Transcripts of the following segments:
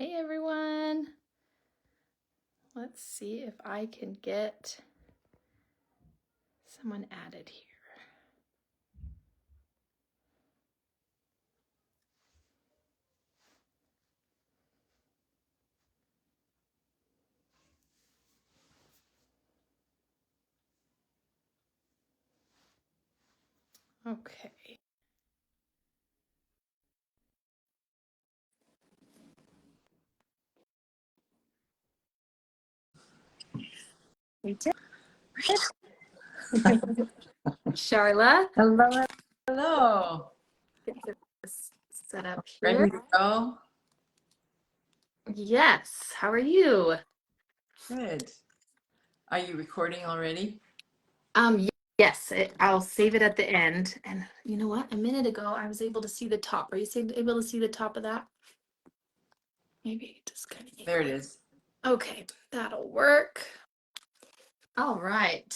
Hey everyone. Let's see if I can get someone added here. Okay. We did. Sharla. Hello. Hello. Get this set up Ready here. to go? Yes. How are you? Good. Are you recording already? Yes, I'll save it at the end. And you know what? A minute ago, I was able to see the top. Are you able to see the top of that? Maybe just kind of. There it is. Okay, that'll work. All right.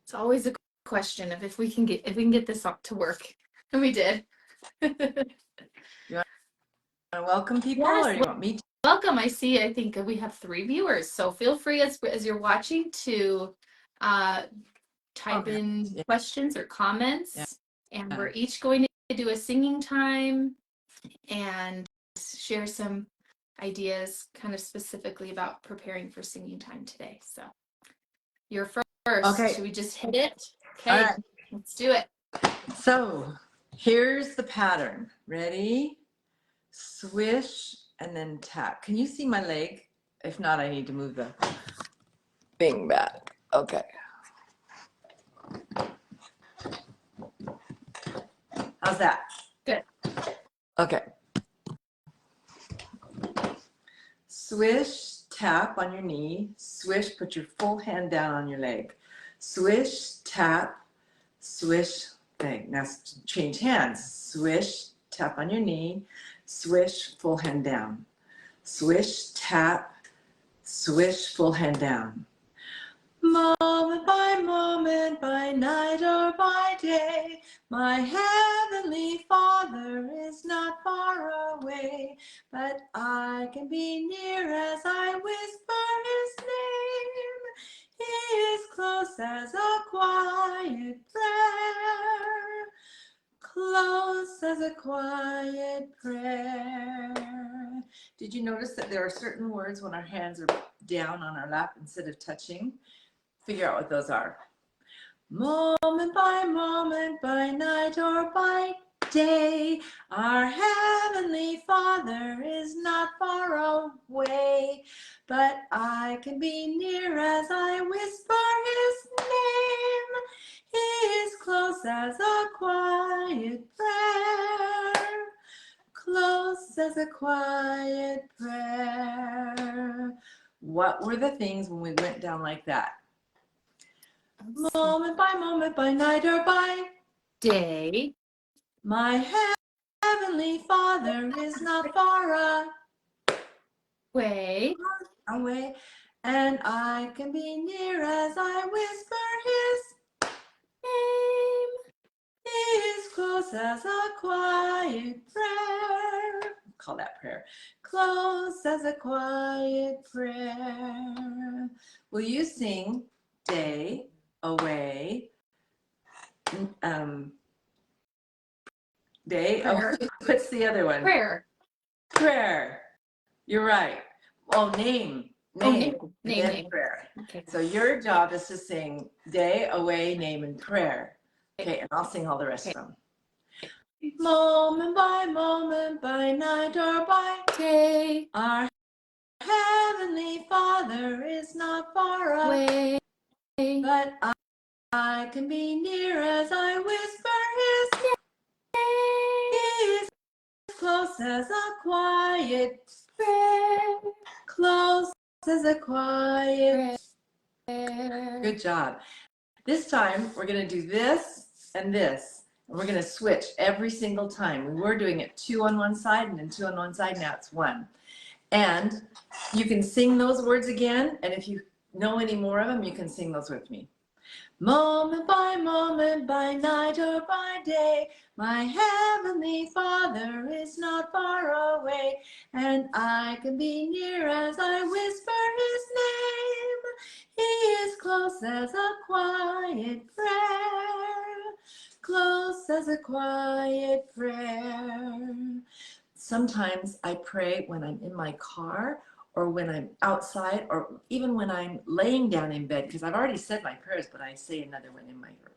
It's always a question of if we can get this up to work. And we did. You want to welcome people, Yes, or you want me to? welcome. I think we have 3 viewers, so feel free as you're watching to type in questions or comments. And we're each going to do a singing time and share some ideas kind of specifically about preparing for singing time today. So you're first. Okay. Should we just hit it? Okay, All right. let's do it. So here's the pattern. Ready? Swish and then tap. Can you see my leg? If not, I need to move the thing back. Okay. How's that? Good. Okay. Swish, tap on your knee. Swish, put your full hand down on your leg. Swish, tap, swish, leg. Now change hands. Swish, tap on your knee. Swish, full hand down. Swish, tap, swish, full hand down. Moment by night or by day, my heavenly Father is not far away, but I can be near as I whisper his name. He is close as a quiet prayer, close as a quiet prayer. Did you notice that there are certain words when our hands are down on our lap instead of touching? Figure out what those are. Moment by night or by day, our heavenly Father is not far away, but I can be near as I whisper his name. He is close as a quiet prayer, close as a quiet prayer. What were the things when we went down like that? Moment by night or by Day. My heavenly Father is not far Way. away, and I can be near as I whisper his Name. He is close as a quiet prayer. Call that prayer. Close as a quiet prayer. Will you sing day, away, day? Prayer. Oh, what's the other one? Prayer. Prayer. You're right. Oh, name. Name. Prayer. Okay. So your job is to sing day, away, name, and prayer. Okay, and I'll sing all the rest of them. Moment by night or by day, our heavenly Father is not far away, but I can be near as I whisper his name. He is close as a quiet prayer, close as a quiet prayer. Good job. This time we're going to do this and this. And we're going to switch every single time. We were doing it 2 on one side and then 2 on one side. Now it's 1. And you can sing those words again. And if you know any more of them, you can sing those with me. Moment by night or by day, my heavenly Father is not far away, and I can be near as I whisper his name. He is close as a quiet prayer, close as a quiet prayer. Sometimes I pray when I'm in my car or when I'm outside or even when I'm laying down in bed, because I've already said my prayers, but I say another one in my room.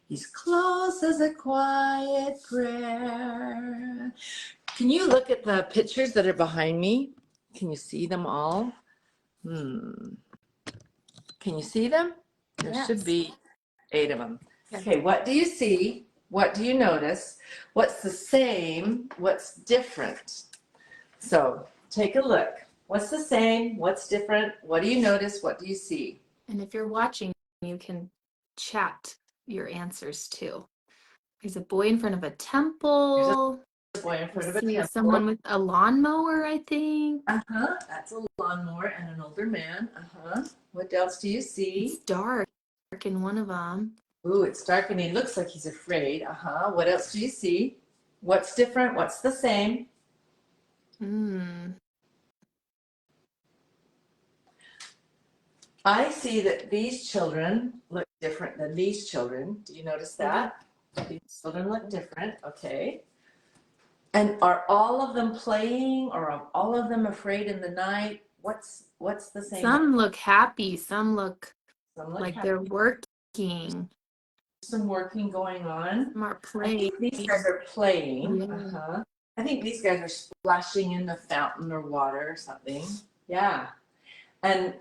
He's close as a quiet prayer. Can you look at the pictures that are behind me? Can you see them all? Can you see them? There should be 8 of them. Okay, what do you see? What do you notice? What's the same? What's different? So take a look. What's the same? What's different? What do you notice? What do you see? And if you're watching, you can chat your answers too. There's a boy in front of a temple. There's a boy in front of a See temple. someone with a lawnmower, I think. That's a lawnmower and an older man. What else do you see? It's dark in one of them. Ooh, it's dark and he looks like he's afraid. What else do you see? What's different? What's the same? I see that these children look different than these children. Do you notice that? These children look different. Okay. And are all of them playing or are all of them afraid in the night? What's the same? Some look happy. Some look like happy. they're working. Some working going on. Some are playing. I think these guys are playing. Yeah. I think these guys are splashing in the fountain or water or something. Yeah. And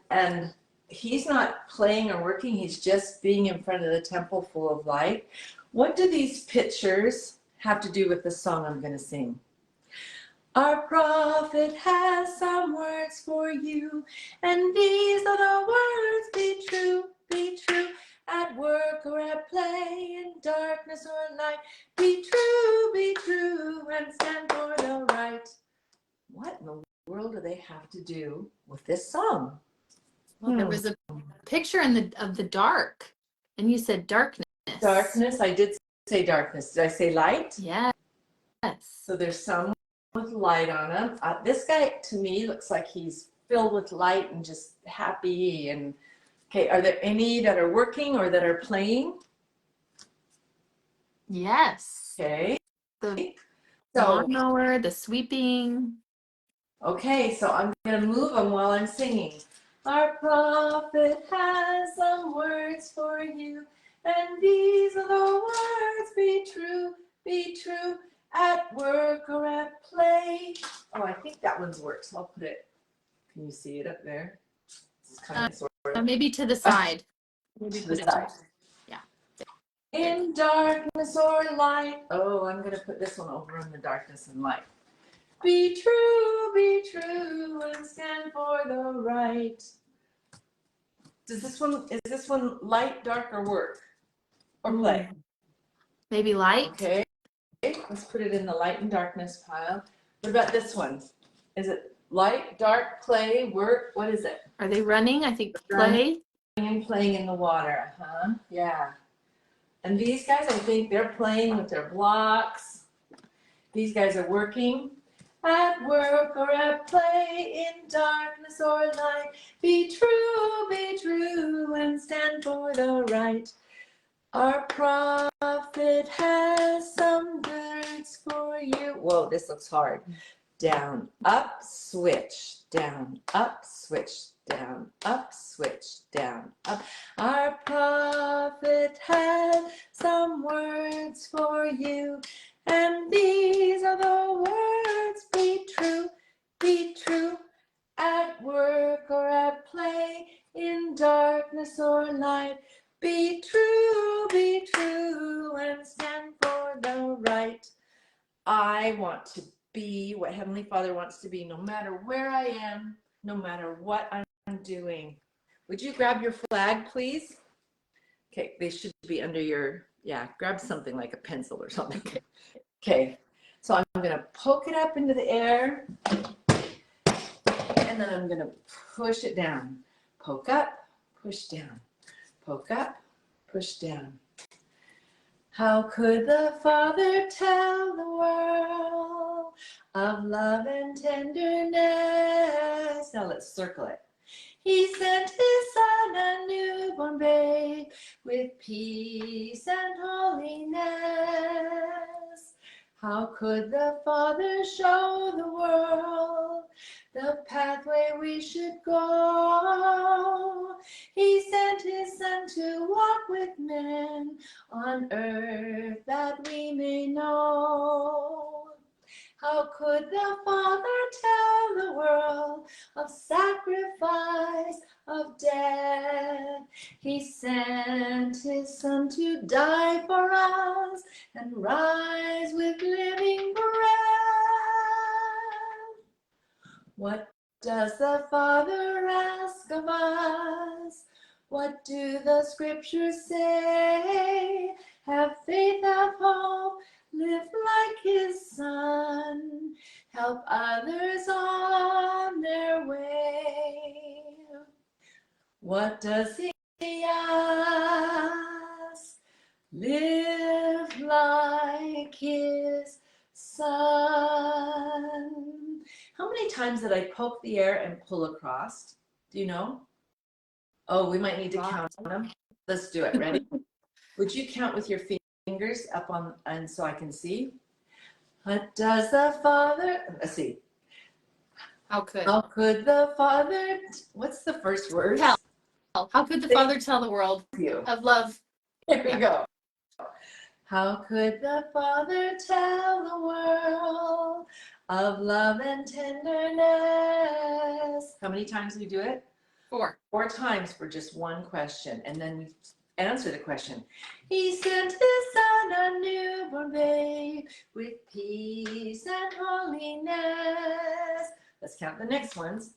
he's not playing or working. He's just being in front of the temple full of light. What do these pictures have to do with the song I'm going to sing? Our prophet has some words for you, and these are the words: be true, at work or at play, in darkness or light. Be true, and stand for the right. What in the world do they have to do with this song? Well, there was a picture of the dark, and you said darkness. Darkness. I did say darkness. Did I say light? Yes. So there's some with light on him. This guy to me looks like he's filled with light and just happy. And okay, are there any that are working or that are playing? Yes. Okay. The lawnmower, the sweeping. Okay, so I'm going to move them while I'm singing. Our prophet has some words for you, and these are the words: be true, at work or at play. Oh, I think that one's works. I'll put it. Can you see it up there? It's kind of sort of. Maybe to the side. Maybe To put the it side. Yeah. In darkness or light. Oh, I'm going to put this one over in the darkness and light. Be true, and stand for the right. Is this one light, dark, or work? Or play? Maybe light. Okay, let's put it in the light and darkness pile. What about this one? Is it light, dark, play, work? What is it? Are they running? I think play. And playing in the water, yeah. And these guys, I think they're playing with their blocks. These guys are working. At work or at play, in darkness or light, be true, and stand for the right. Our prophet has some words for you. Whoa, this looks hard. Down, up, switch, down, up, switch, down, up, switch, down, up. Our prophet has some words for you, and these are the words: be true, at work or at play, in darkness or light. Be true, and stand for the right. I want to be what Heavenly Father wants to be, no matter where I am, no matter what I'm doing. Would you grab your flag, please? Okay, they should be under your, grab something like a pencil or something. Okay, so I'm going to poke it up into the air, and then I'm going to push it down. Poke up, push down. Poke up, Push down. How could the Father tell the world of love and tenderness? Now let's circle it. He sent his Son, a newborn babe, with peace and holiness. How could the Father show the world the pathway we should go? He sent his Son to walk with men on earth that we may know. How could the Father tell the world of sacrifice, of death? He sent his Son to die for us and rise with living breath. What does the Father ask of us? What do the scriptures say? Have faith, have hope, live like his Son, help others on their way. What does he ask? Live like his Son. How many times did I poke the air and pull across? Do you know? Oh, we might need to count them. Let's do it. Ready? Would you count with your fingers up on, and so I can see? What does the Father, let's see. How could the Father, what's the first word? tell? How could the Father tell the world of love? Here we go. How could the Father tell the world of love and tenderness? How many times do we do it? 4. 4 times for just one question, and then we answer the question. He sent his Son, a newborn babe, with peace and holiness. Let's count the next ones.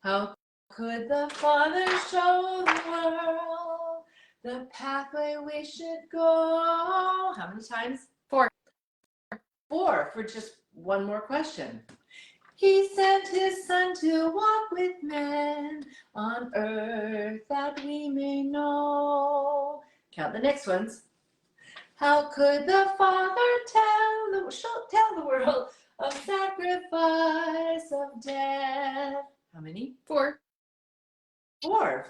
How could the Father show the world the pathway we should go? How many times? 4. 4 for just one more question. He sent his Son to walk with men on earth that we may know. Count the next ones. How could the Father tell the world of sacrifice, of death? How many? 4. 4.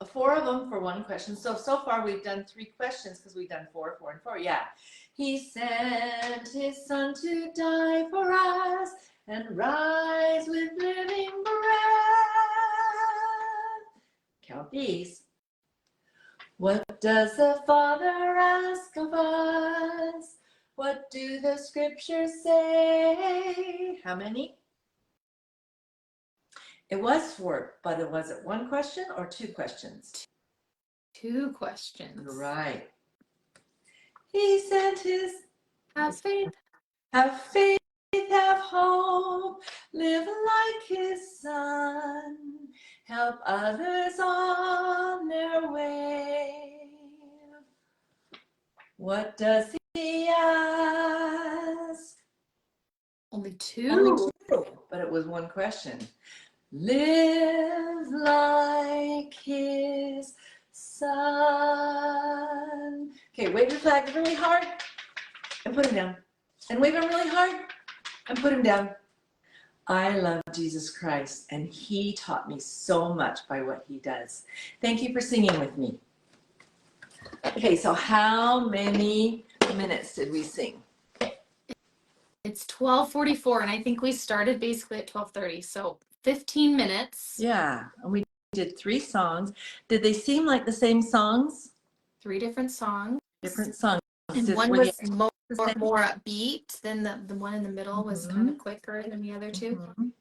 4 of them for one question. So far we've done 3 questions because we've done 4, 4, and 4. Yeah. He sent his Son to die for us and rise with living breath. Count these. What does the Father ask of us? What do the scriptures say? How many? It was 4, but was it 1 question or 2 questions? 2 questions. Right. He sent his, Have faith. have faith, have hope, live like his Son, help others on their way. What does he ask? Only 2. Only 2, but it was 1 question. Live like his Son. Okay, wave your flag really hard and put him down. And wave him really hard and put him down. I love Jesus Christ, and he taught me so much by what he does. Thank you for singing with me. Okay, so how many minutes did we sing? It's 12:44, and I think we started basically at 12:30, so 15 minutes. Yeah, and we did 3 songs. Did they seem like the same songs? 3 different songs. Different songs. And one was more upbeat than the one in the middle was kind of quicker than the other 2.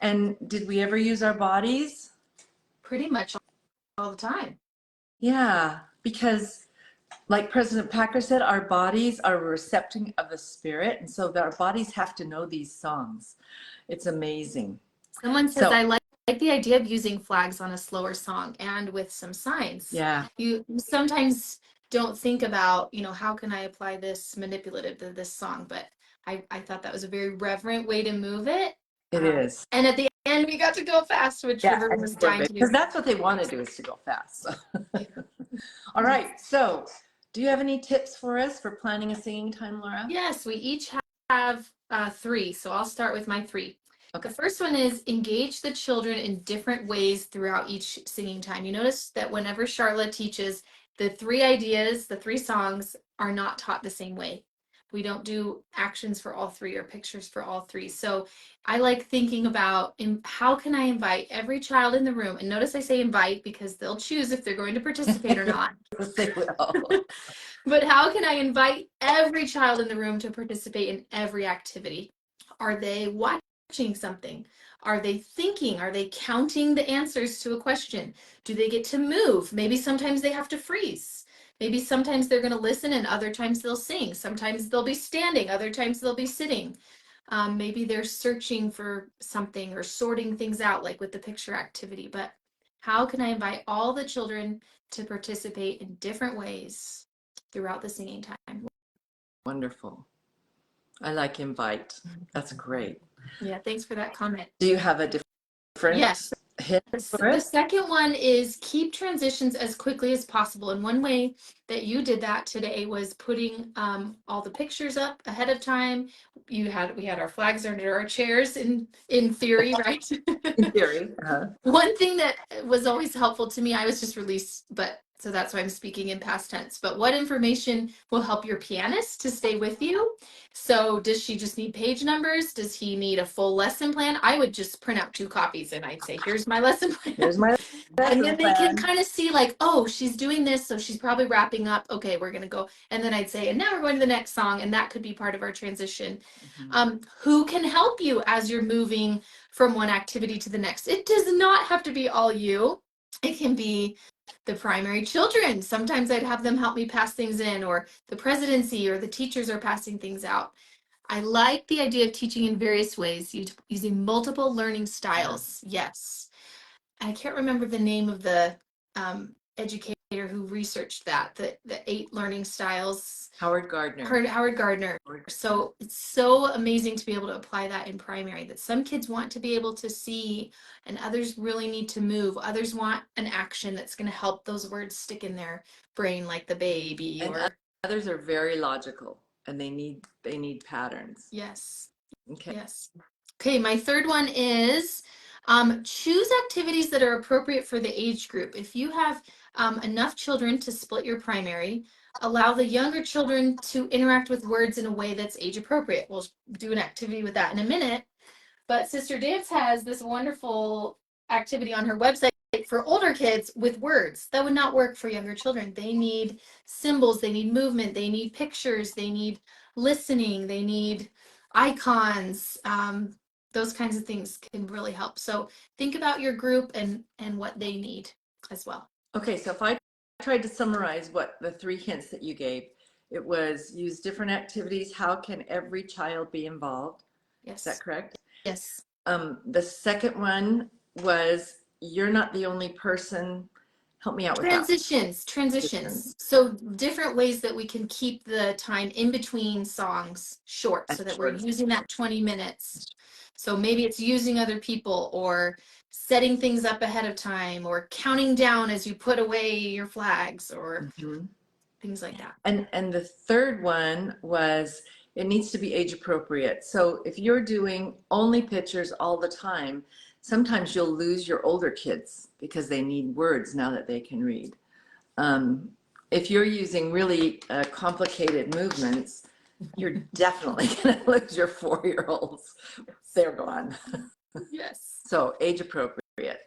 And did we ever use our bodies? Pretty much all the time. Yeah, because like President Packer said, our bodies are a reception of the Spirit, and so our bodies have to know these songs. It's amazing. Someone says, I like the idea of using flags on a slower song and with some signs. Yeah. You sometimes don't think about, how can I apply this manipulative to this song? But I thought that was a very reverent way to move it. It is. And at the end, we got to go fast, which everyone was dying to do. Because that's what they want to do, is to go fast. All right. So, do you have any tips for us for planning a singing time, Laura? Yes, we each have three. So I'll start with my three. Okay. The first one is engage the children in different ways throughout each singing time. You notice that whenever Sharla teaches, the three ideas, the three songs are not taught the same way. We don't do actions for all three or pictures for all three. So I like thinking about how can I invite every child in the room? And notice I say invite because they'll choose if they're going to participate or not. They will. But how can I invite every child in the room to participate in every activity? Are they watching something? Are they thinking? Are they counting the answers to a question? Do they get to move? Maybe sometimes they have to freeze. Maybe sometimes they're going to listen and other times they'll sing. Sometimes they'll be standing, other times they'll be sitting. Maybe they're searching for something or sorting things out, like with the picture activity. But how can I invite all the children to participate in different ways throughout the singing time? Wonderful. I like invite. That's great. Yeah, thanks for that comment. Do you have a different Yes. hint for The us? second one is keep transitions as quickly as possible. And one way that you did that today was putting all the pictures up ahead of time. We had our flags under our chairs in theory, right? In theory. One thing that was always helpful to me, I was just released, but so that's why I'm speaking in past tense. But what information will help your pianist to stay with you? So does she just need page numbers? Does he need a full lesson plan? I would just print out 2 copies and I'd say, here's my lesson plan. Here's my And then they can plan. kind of see like, oh, she's doing this, so she's probably wrapping up. Okay, we're gonna go. And then I'd say, and now we're going to the next song, and that could be part of our transition. Who can help you as you're moving from one activity to the next? It does not have to be all you. It can be the primary children. Sometimes I'd have them help me pass things in, or the presidency, or the teachers are passing things out. I like the idea of teaching in various ways, using multiple learning styles. Yes. I can't remember the name of the educator who researched that, the 8 learning styles. Howard Gardner. Howard Gardner. So it's so amazing to be able to apply that in primary, that some kids want to be able to see and others really need to move. Others want an action that's going to help those words stick in their brain, like the baby. And others are very logical and they need patterns. Yes. Okay. Yes. Okay, my third one is choose activities that are appropriate for the age group. If you have enough children to split your primary, allow the younger children to interact with words in a way that's age appropriate. We'll do an activity with that in a minute. But Sister Dance has this wonderful activity on her website for older kids with words that would not work for younger children. They need symbols, they need movement, they need pictures, they need listening, they need icons. Those kinds of things can really help. So think about your group and what they need as well. Okay, so if I tried to summarize what the 3 hints that you gave, it was use different activities. How can every child be involved? Yes. Is that correct? Yes. The second one was you're not the only person. Help me out with Transitions. So different ways that we can keep the time in between songs short so that we're using that 20 minutes. So maybe it's using other people or setting things up ahead of time or counting down as you put away your flags or things like that. And the third one was it needs to be age appropriate. So if you're doing only pictures all the time, sometimes you'll lose your older kids because they need words now that they can read. If you're using really complicated movements, you're definitely going to lose your 4-year-olds. They're gone. Yes. So age appropriate.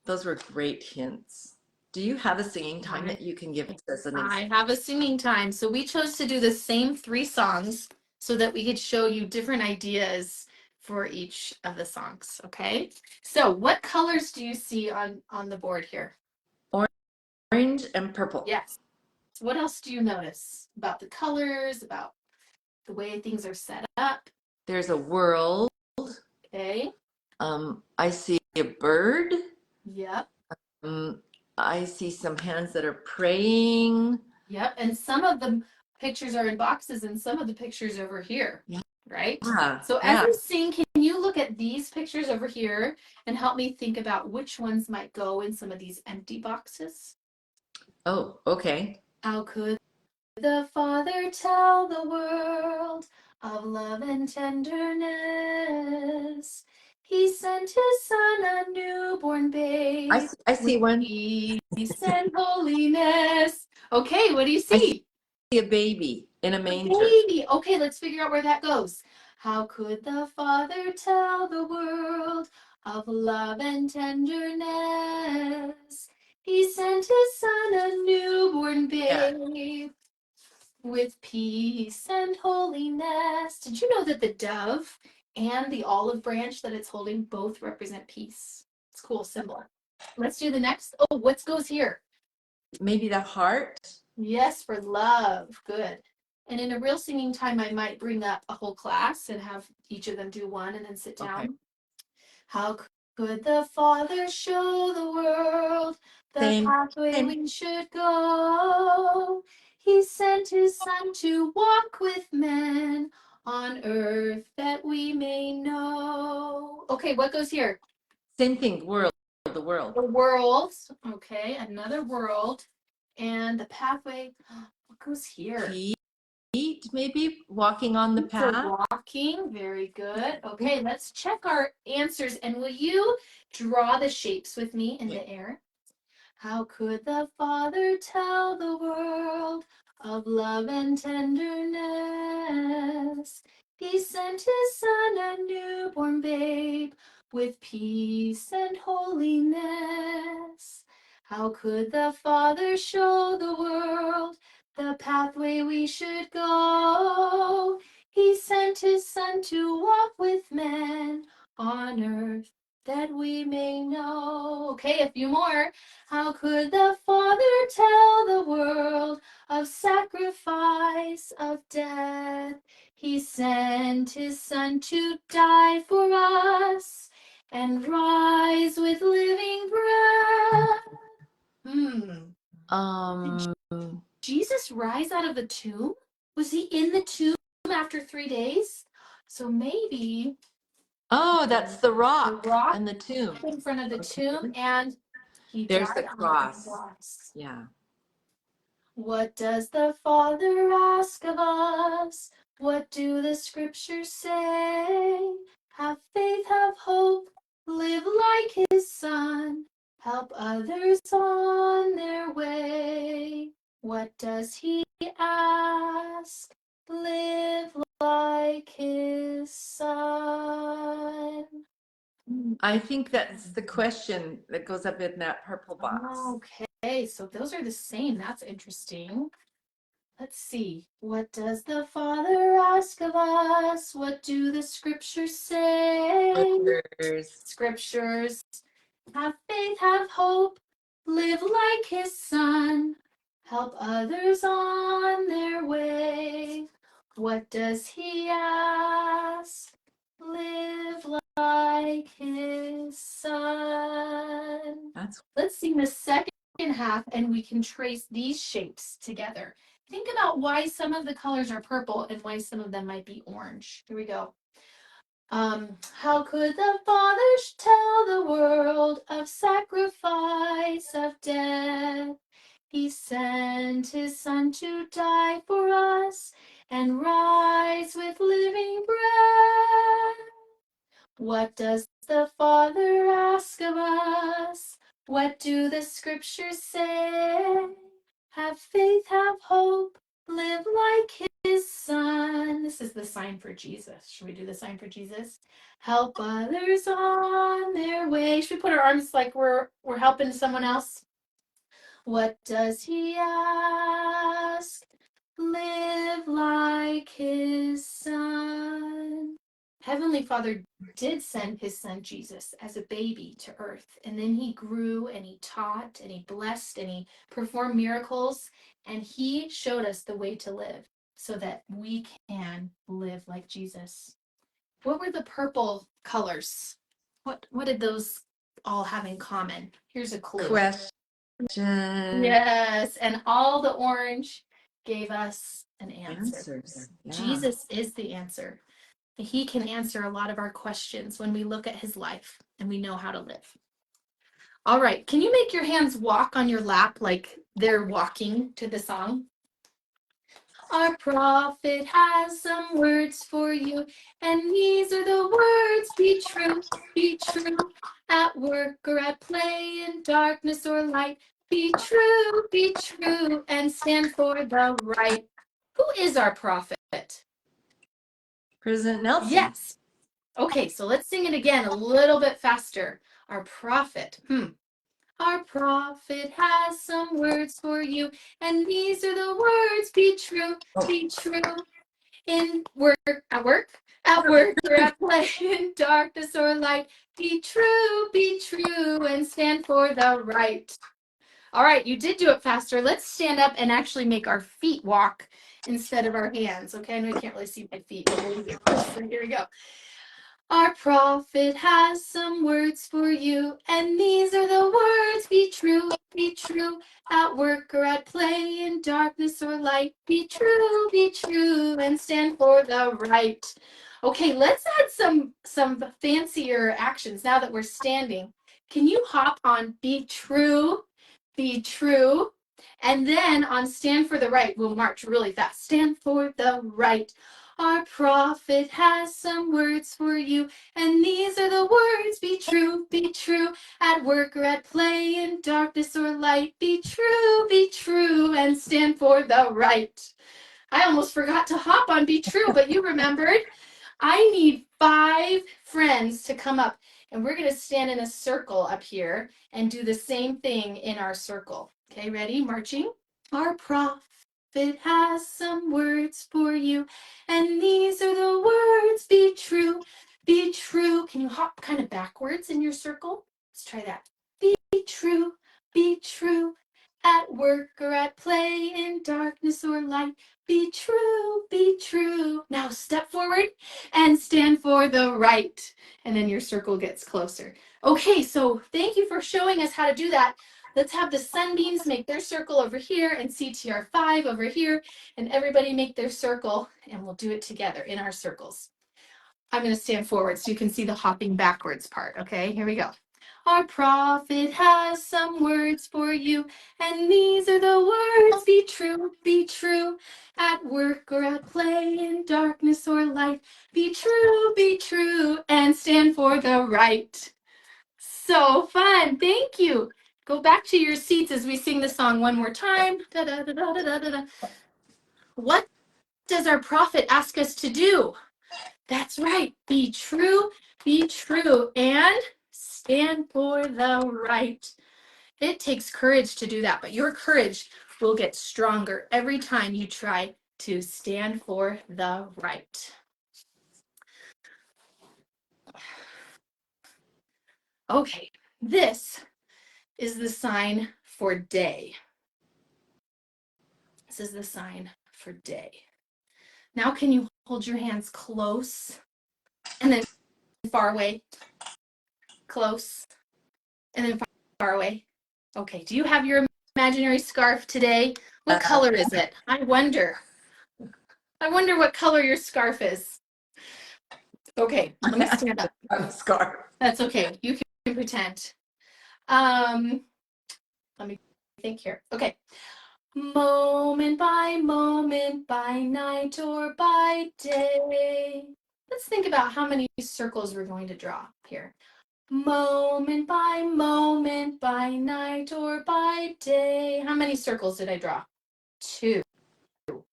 Those were great hints. Do you have a singing time that you can give us as an example? I have a singing time. So we chose to do the same 3 songs so that we could show you different ideas for each of the songs. Okay. So what colors do you see on the board here? Orange and purple. Yes. What else do you notice about the colors, about the way things are set up? There's a world. Okay. I see a bird. Yep. I see some hands that are praying. Yep. And some of the pictures are in boxes and some of the pictures over here. Yeah. Right? Yeah. So as we sing, can you look at these pictures over here and help me think about which ones might go in some of these empty boxes? Oh, okay. How could the Father tell the world of love and tenderness? He sent his Son, a newborn babe, I see with one. peace and holiness. Okay, what do you I see? see a baby in a manger. Baby. Okay, let's figure out where that goes. How could the Father tell the world of love and tenderness? He sent his Son, a newborn babe, with peace and holiness. Did you know that the dove and the olive branch that it's holding both represent peace? It's a cool symbol. Let's do the next. Oh, what goes here? Maybe the heart. Yes, for love. Good. And in a real singing time, I might bring up a whole class and have each of them do one and then sit down. Okay. How could the Father show the world the pathway we should go? He sent his Son to walk with men on earth that we may know. Okay, what goes here? Same thing. World. The world. The world. Okay, another world. And the pathway. What goes here? Feet, maybe walking on the For path. walking, very good. Okay, let's check our answers. And will you draw the shapes with me in the air? How could the Father tell the world of love and tenderness? He sent his Son, a newborn babe, with peace and holiness. How could the Father show the world the pathway we should go? He sent his Son to walk with men on earth that we may know. Okay, a few more. How could the Father tell the world of sacrifice, of death? He sent his Son to die for us and rise with living breath. Did Jesus rise out of the tomb? Was he in the tomb after 3 days? So maybe. Oh, that's the rock, The rock and the tomb in front of the tomb, and he There's the died on the cross. cross. Yeah. What does the Father ask of us? What do the scriptures say? Have faith, have hope, live like his Son, help others on their way. What does he ask? Live like his Son. I think that's the question that goes up in that purple box. Okay, so those are the same. That's interesting. Let's see. What does the Father ask of us? What do the scriptures say? Scriptures. Have faith, have hope, live like his Son, help others on their way. What does he ask? Live like his Son. Let's sing the second half and we can trace these shapes together. Think about why some of the colors are purple and why some of them might be orange. Here we go. How could the Father tell the world of sacrifice, of death? He sent his Son to die for us and rise with living breath. What does the Father ask of us? What do the scriptures say? Have faith, have hope, live like his Son. This is the sign for Jesus. Should we do the sign for Jesus? Help others on their way. Should we put our arms like we're helping someone else? What does he ask? Live like his Son. Heavenly Father did send his Son Jesus as a baby to earth. And then he grew and he taught and he blessed and he performed miracles. And he showed us the way to live so that we can live like Jesus. What were the purple colors? What did those all have in common? Here's a clue. Question. Yes, and all the orange gave us an answer. Answers. Yeah. Jesus is the answer. He can answer a lot of our questions when we look at his life and we know how to live. All right. Can you make your hands walk on your lap like they're walking to the song? Our prophet has some words for you, and these are the words. Be true, at work or at play, in darkness or light. Be true, and stand for the right. Who is our prophet? President Nelson. Yes. Okay, so let's sing it again a little bit faster. Our prophet. Our prophet has some words for you, and these are the words. Be true, in work, at work, or at play, in darkness or light. Be true, and stand for the right. All right, you did do it faster. Let's stand up and actually make our feet walk instead of our hands. Okay, I know you can't really see my feet, but we'll do this. So here we go. Our prophet has some words for you, and these are the words. Be true, at work or at play, in darkness or light. Be true, and stand for the right. Okay, let's add some fancier actions now that we're standing. Can you hop on be true, and then on stand for the right, we'll march really fast. Stand for the right. Our prophet has some words for you, and these are the words. Be true, at work or at play, in darkness or light. Be true, and stand for the right. I almost forgot to hop on be true, but you remembered. I need 5 friends to come up, and we're going to stand in a circle up here and do the same thing in our circle. Okay, ready? Marching. Our prophet has some words for you, and these are the words. Be true, Can you hop kind of backwards in your circle? Let's try that. Be true, at work or at play, in darkness or light. Be true. Now step forward and stand for the right, and then your circle gets closer. Okay, so thank you for showing us how to do that. Let's have the sunbeams make their circle over here and CTR5 over here, and everybody make their circle, and we'll do it together in our circles. I'm going to stand forward so you can see the hopping backwards part, okay? Here we go. Our prophet has some words for you, and these are the words. Be true, at work or at play, in darkness or light. Be true, and stand for the right. So fun. Thank you. Go back to your seats as we sing the song one more time. Da, da, da, da, da, da, da. What does our prophet ask us to do? That's right. Be true, and stand for the right. It takes courage to do that, but your courage will get stronger every time you try to stand for the right. Okay, this is the sign for day. This is the sign for day. Now, can you hold your hands close and then far away? Close and then far away. Okay, do you have your imaginary scarf today? What color is it? I wonder what color your scarf is. Okay, let me stand up. Scarf. That's okay. You can pretend. Let me think here. Okay. Moment by night or by day. Let's think about how many circles we're going to draw here. Moment by night or by day. How many circles did I draw? 2.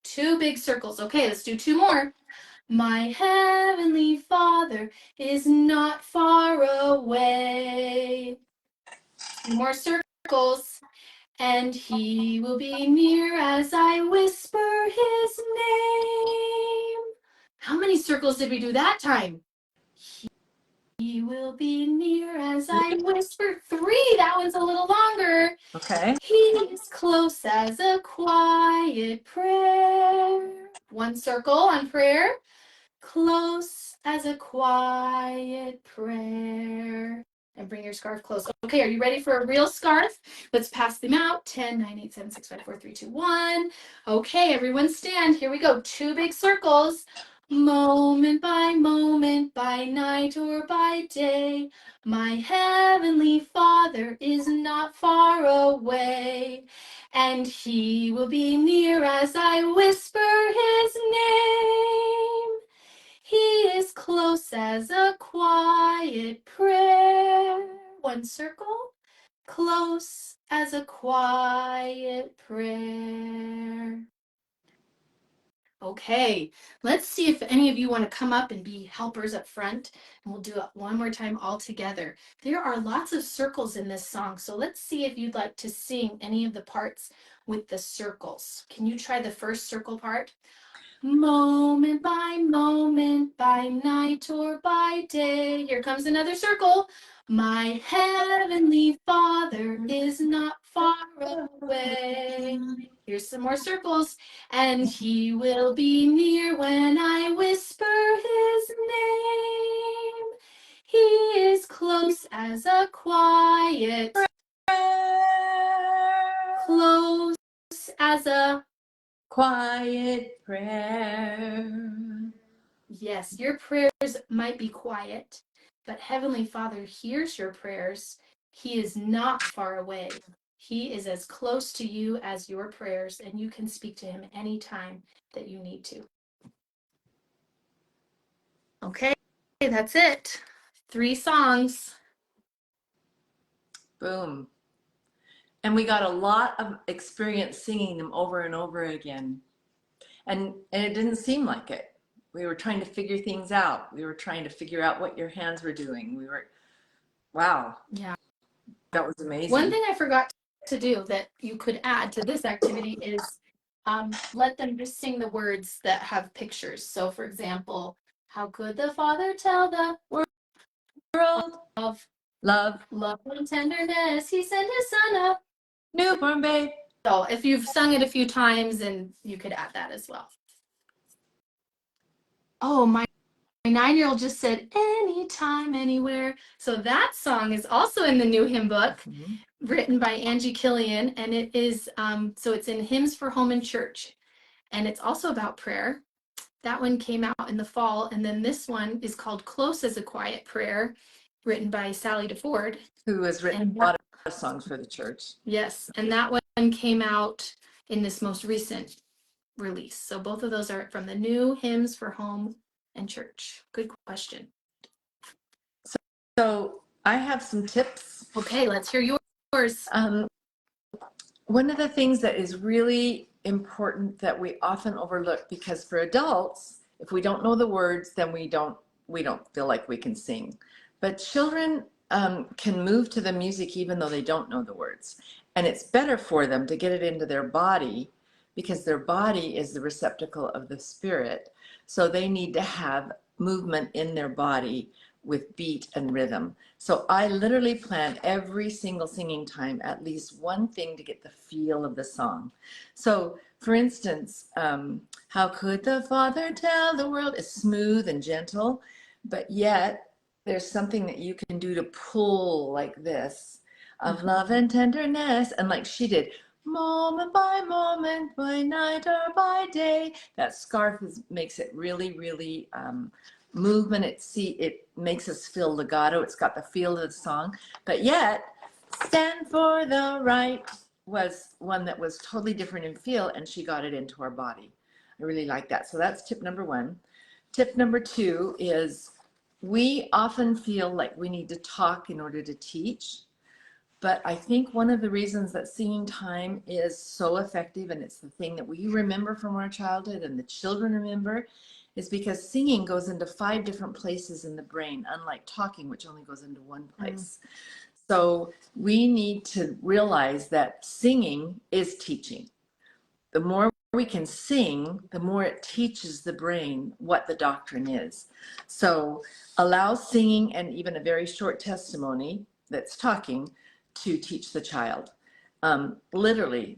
2 big circles. Okay, let's do 2 more. My heavenly Father is not far away. 2 more circles. And he will be near as I whisper his name. How many circles did we do that time? He will be near as I whisper. 3. That one's a little longer. Okay. He is close as a quiet prayer. 1 circle on prayer. Close as a quiet prayer. And bring your scarf close. Okay, are you ready for a real scarf? Let's pass them out. 10, 9, 8, 7, 6, 5, 4, 3, 2, 1. Okay, everyone stand. Here we go. 2 big circles. Moment by night or by day, my heavenly Father is not far away, and he will be near as I whisper his name. He is close as a quiet prayer. One circle. Close as a quiet prayer. Okay, let's see if any of you want to come up and be helpers up front, and we'll do it one more time all together. There are lots of circles in this song, so let's see if you'd like to sing any of the parts with the circles. Can you try the first circle part? Moment by night or by day. Here comes another circle. My heavenly Father is not far away. Here's some more circles. And he will be near when I whisper his name. He is close as a quiet, close as a quiet prayer. Yes, your prayers might be quiet, but Heavenly Father hears your prayers. He is not far away. He is as close to you as your prayers, and you can speak to him anytime that you need to. Okay, that's it. 3 songs. Boom. And we got a lot of experience singing them over and over again. And it didn't seem like it. We were trying to figure things out. We were trying to figure out what your hands were doing. Wow. Yeah. That was amazing. One thing I forgot to do that you could add to this activity is let them just sing the words that have pictures. So, for example, how could the Father tell the World of love and tenderness, he sent his son up. newborn babe. So if you've sung it a few times, and you could add that as well. Oh, my 9-year-old just said anytime, anywhere. So that song is also in the new hymn book, written by Angie Killian, and it is so it's in Hymns for Home and Church, and it's also about prayer. That one came out in the fall, and then this one is called Close as a Quiet Prayer, written by Sally DeFord, who has written a lot of songs for the church. Yes, and that one came out in this most recent release. So both of those are from the new Hymns for Home and Church. Good question. So I have some tips. Okay, let's hear yours. One of the things that is really important that we often overlook, because for adults, if we don't know the words, then we don't feel like we can sing. But children can move to the music even though they don't know the words. And it's better for them to get it into their body, because their body is the receptacle of the spirit. So they need to have movement in their body with beat and rhythm. So I literally plan every single singing time at least one thing to get the feel of the song. So for instance, how could the Father tell the world is smooth and gentle, but yet there's something that you can do to pull like this of love and tenderness, and like she did, moment by night or by day. That scarf makes it really, really movement. It makes us feel legato. It's got the feel of the song, but yet stand for the right was one that was totally different in feel, and she got it into our body. I really like that. So that's tip number 1. Tip number 2 is we often feel like we need to talk in order to teach. But I think one of the reasons that singing time is so effective, and it's the thing that we remember from our childhood and the children remember, is because singing goes into 5 different places in the brain, unlike talking, which only goes into one place. So we need to realize that singing is teaching. The more we can sing, the more it teaches the brain what the doctrine is. So allow singing and even a very short testimony that's talking to teach the child. Literally,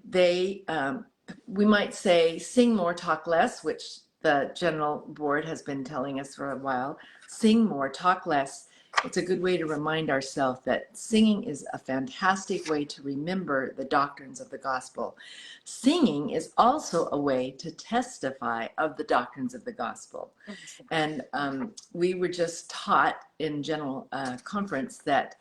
we might say sing more, talk less, which the general board has been telling us for a while. Sing more, talk less. it's a good way to remind ourselves that singing is a fantastic way to remember the doctrines of the gospel. Singing is also a way to testify of the doctrines of the gospel. And we were just taught in general conference that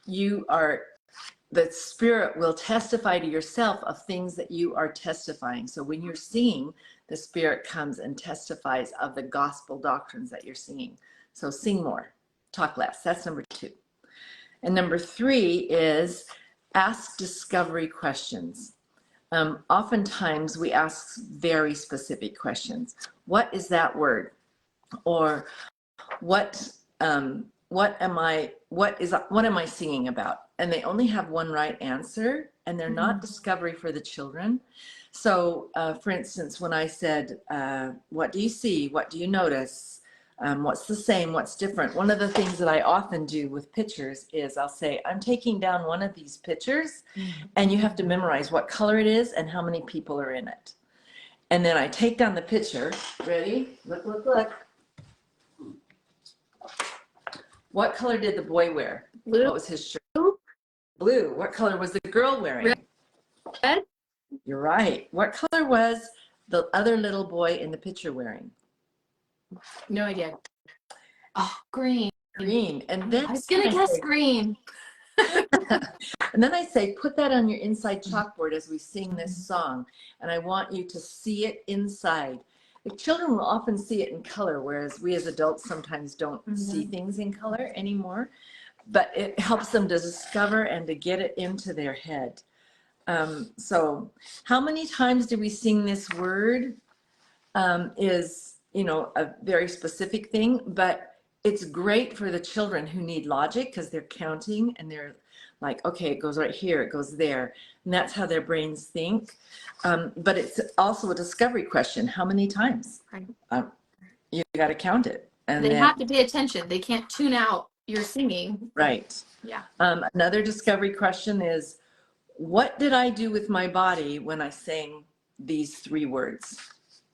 the Spirit will testify to yourself of things that you are testifying. So when you're singing, the Spirit comes and testifies of the gospel doctrines that you're singing. So sing more, talk less. That's number 2. And number 3 is ask discovery questions. Oftentimes we ask very specific questions. What is that word? Or what am I singing about? And they only have one right answer, and they're not discovery for the children. So for instance, when I said, what do you see? What do you notice? What's the same? What's different? One of the things that I often do with pictures is I'll say, I'm taking down one of these pictures, and you have to memorize what color it is and how many people are in it. And then I take down the picture. Ready? Look, look, look. What color did the boy wear? Blue. What was his shirt? Blue. What color was the girl wearing? Red. You're right. What color was the other little boy in the picture wearing? No idea. Oh, green. Green. And then I was gonna guess green. And then I say, put that on your inside chalkboard as we sing this song, and I want you to see it inside. The children will often see it in color, whereas we as adults sometimes don't see things in color anymore. But it helps them to discover and to get it into their head. So how many times do we sing this word is, a very specific thing, but it's great for the children who need logic because they're counting and they're like, okay, it goes right here, it goes there. And that's how their brains think. But it's also a discovery question. How many times? You got to count it. And they have to pay attention. They can't tune out your singing. Right. Yeah. Another discovery question is, what did I do with my body when I sang these 3 words?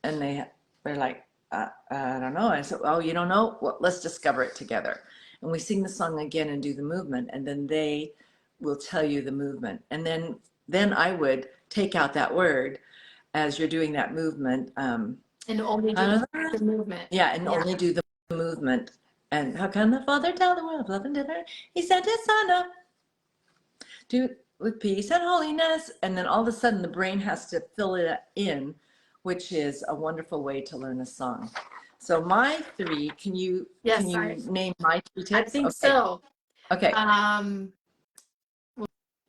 And they're like, I don't know. I said, oh, you don't know? Well, let's discover it together. And we sing the song again and do the movement, and then they will tell you the movement. And then I would take out that word as you're doing that movement. And only do the movement. Yeah, and only do the movement. And how can the Father tell the world of love and different? He sent his Son up to with peace and holiness. And then all of a sudden the brain has to fill it in, which is a wonderful way to learn a song. So my 3, can you name my 3 tips? I think so. Okay.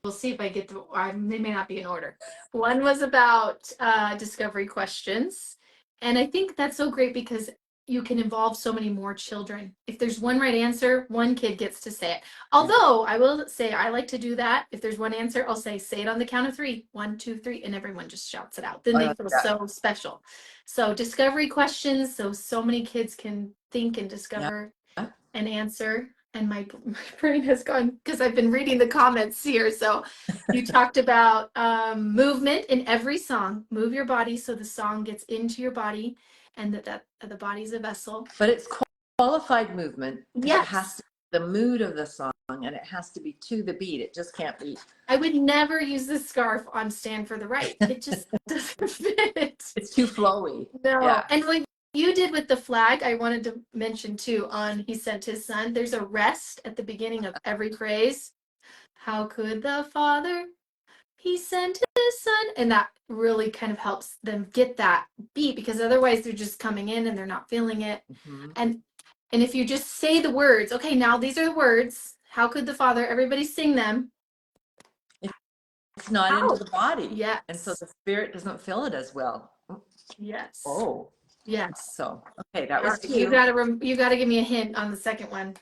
We'll see if I get they may not be in order. One was about discovery questions. And I think that's so great because you can involve so many more children. If there's one right answer, one kid gets to say it. Although I will say I like to do that. If there's one answer, I'll say it on the count of 3. 1, 2, 3, and everyone just shouts it out. Then they feel so special. So discovery questions, so many kids can think and discover and answer. And my brain has gone because I've been reading the comments here. So you talked about movement in every song. Move your body so the song gets into your body, and that the body's a vessel. But it's qualified movement. Yes. It has to be the mood of the song, and it has to be to the beat. It just can't be. I would never use the scarf on Stand for the Right. It just doesn't fit. It's too flowy. No. Yeah. And what you did with the flag, I wanted to mention too on He Sent His Son. There's a rest at the beginning of every praise. How could the Father? He sent his Son. And that really kind of helps them get that beat, because otherwise they're just coming in and they're not feeling it. And if you just say the words, okay, now these are the words. How could the Father? Everybody sing them. It's not into the body. Yeah. And so the spirit doesn't feel it as well. Yes. Oh. Yes. So, okay, that was 2. You gotta give me a hint on the second one.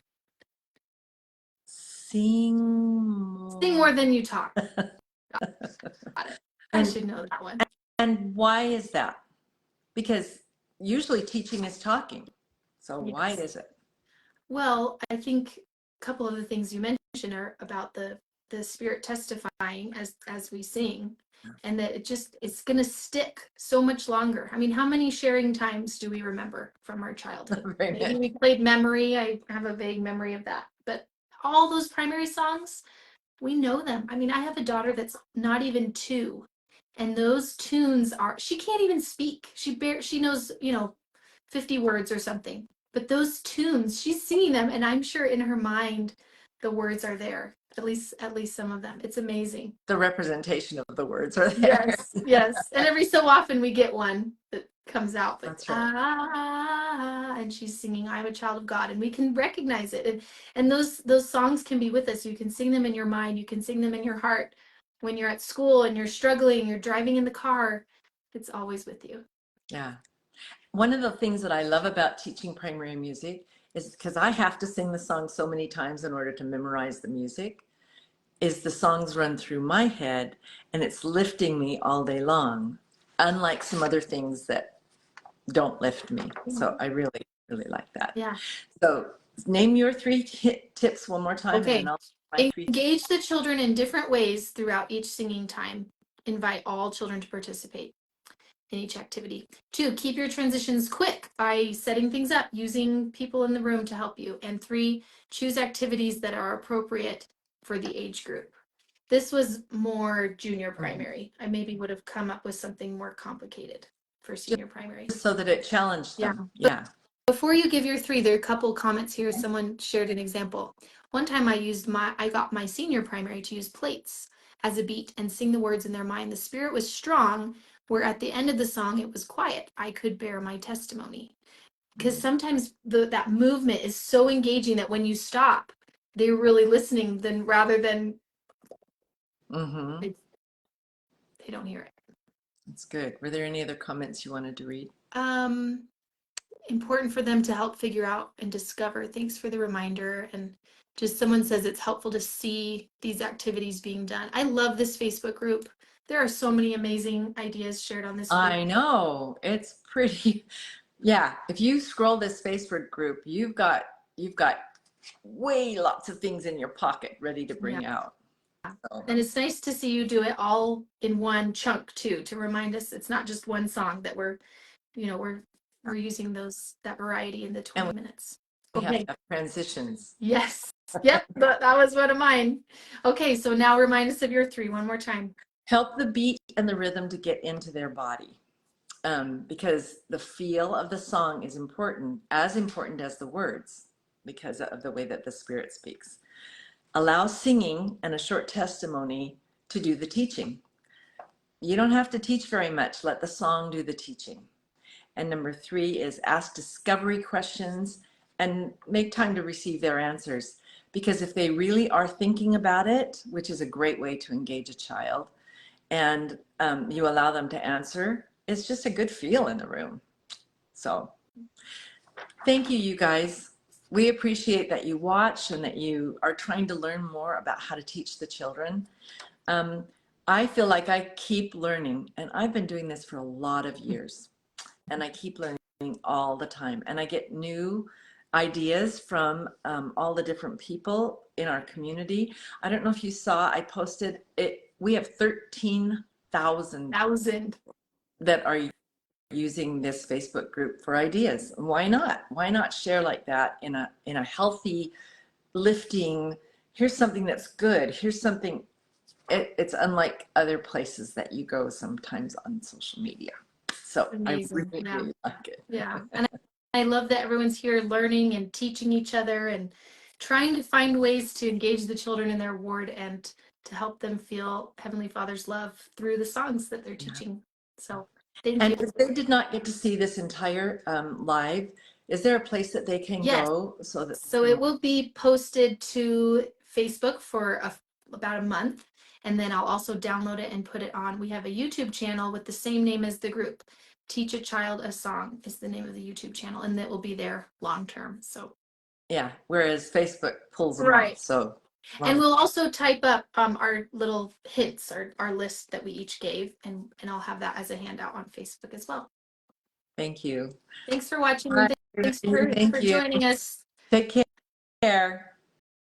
Sing more than you talk. Got it. I should know that one. And why is that? Because usually teaching is talking. So why is it? Well, I think a couple of the things you mentioned are about the the Spirit testifying as we sing, and that it's going to stick so much longer. I mean, how many sharing times do we remember from our childhood? Maybe we played memory. I have a vague memory of that, but all those primary songs, we know them. I mean, I have a daughter that's not even 2, and those tunes she can't even speak. She knows, 50 words or something. But those tunes, she's singing them, and I'm sure in her mind the words are there. At least some of them. It's amazing. The representation of the words are there. Yes, yes. And every so often we get one that comes out. But, That's right. and she's singing "I'm a Child of God," and we can recognize it. And those songs can be with us. You can sing them in your mind. You can sing them in your heart. When you're at school and you're struggling, you're driving in the car, it's always with you. Yeah. One of the things that I love about teaching primary music is because I have to sing the song so many times in order to memorize the music, is the songs run through my head and it's lifting me all day long, unlike some other things that don't lift me. So I really, really like that. Yeah. So name your 3 tips one more time. Okay. And then I'll Engage the children in different ways throughout each singing time. Invite all children to participate in each activity. 2, keep your transitions quick by setting things up, using people in the room to help you. And 3, choose activities that are appropriate for the age group. This was more junior primary. I maybe would have come up with something more complicated for senior primary. so that it challenged them. Yeah. Before you give your 3, there are a couple comments here. Someone shared an example. One time I got my senior primary to use plates as a beat and sing the words in their mind. The Spirit was strong, where at the end of the song it was quiet. I could bear my testimony. Because sometimes that movement is so engaging that when you stop, they're really listening rather than they don't hear it. That's good. Were there any other comments you wanted to read? Important for them to help figure out and discover. Thanks for the reminder. And just someone says it's helpful to see these activities being done. I love this Facebook group. There are so many amazing ideas shared on this group. I know, it's pretty. Yeah, if you scroll this Facebook group, you've got way lots of things in your pocket ready to bring out. So. And it's nice to see you do it all in one chunk too, to remind us it's not just one song that we're using that variety in the 20 minutes. We have to have transitions. Yes. Yep. That was one of mine. Okay. So now remind us of your 3 one more time. Help the beat and the rhythm to get into their body. Because the feel of the song is as important as the words, because of the way that the Spirit speaks. Allow singing and a short testimony to do the teaching. You don't have to teach very much. Let the song do the teaching. And number 3 is ask discovery questions and make time to receive their answers. Because if they really are thinking about it, which is a great way to engage a child, and you allow them to answer, it's just a good feel in the room. So thank you, you guys. We appreciate that you watch and that you are trying to learn more about how to teach the children. I feel like I keep learning, and I've been doing this for a lot of years, and I keep learning all the time. And I get new ideas from all the different people in our community. I don't know if you saw, I posted it. We have 13,000 that are using this Facebook group for ideas. Why not? Why not share like that in a healthy, lifting, here's something that's good. Here's something, it's unlike other places that you go sometimes on social media. So amazing. I really like it. Yeah. And I love that everyone's here learning and teaching each other and trying to find ways to engage the children in their ward and to help them feel Heavenly Father's love through the songs that they're teaching. So thank you. And if they did not get to see this entire live, is there a place that they can go? So it will be posted to Facebook for about a month. And then I'll also download it and put it on. We have a YouTube channel with the same name as the group. Teach a Child a Song is the name of the YouTube channel, and that will be there long term. So yeah, whereas Facebook pulls them off. So and we'll also type up our little hints, our list that we each gave, and I'll have that as a handout on Facebook as well. Thank you. Thanks for watching. Thanks for joining us. Take care.